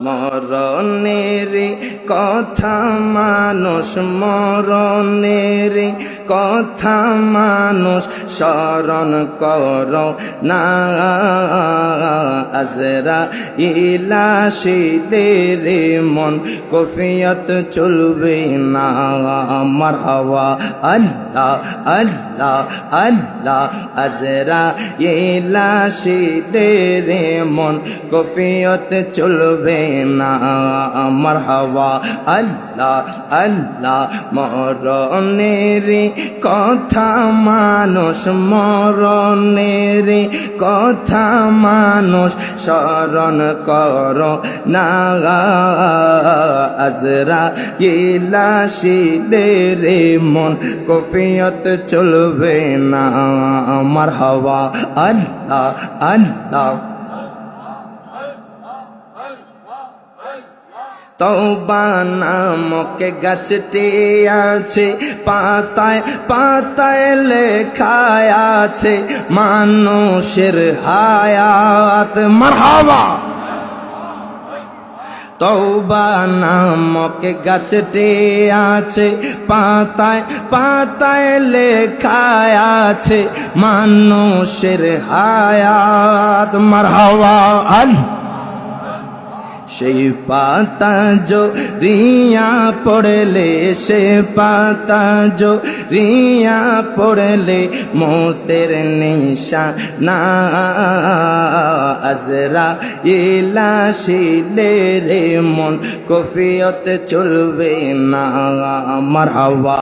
মরণের কথা মানুষ, মরণের কথা মানুষ স্মরণ কর না। আজরাইল আসিলে রে মন কফিয়ত চলবে না। মারহাবা আল্লাহ আল্লাহ আল্লাহ। আজরাইল আসিলে রে মন কফিয়ত চলবে না। মারহাবা আল্লাহ আল্লাহ। মরণের কথা মানুষ, মরণের কথা মানুষ স্মরণ কর না। আজরাইল আসিলে রে মন কফিয়ত চলবে না। মারহাবা আল্লাহ আল্লাহ। তওবা নামক গাছটি আছে, পাতায় পাতায় লেখা আছে মানুষের হায়াত। মারহাবা। তওবা নামক গাছটি আছে, পাতায় পাতায় লেখা আছে মানুষের হায়াত। মারহাবা আল্লাহ। সেই পাতা জো রিয়া পড়লে, সে পাতা জো রিয়া পড়লে মৌতের নিশানা। আজরাইল আসিলে রে মন কফিয়ত চলবে না। মারহাবা।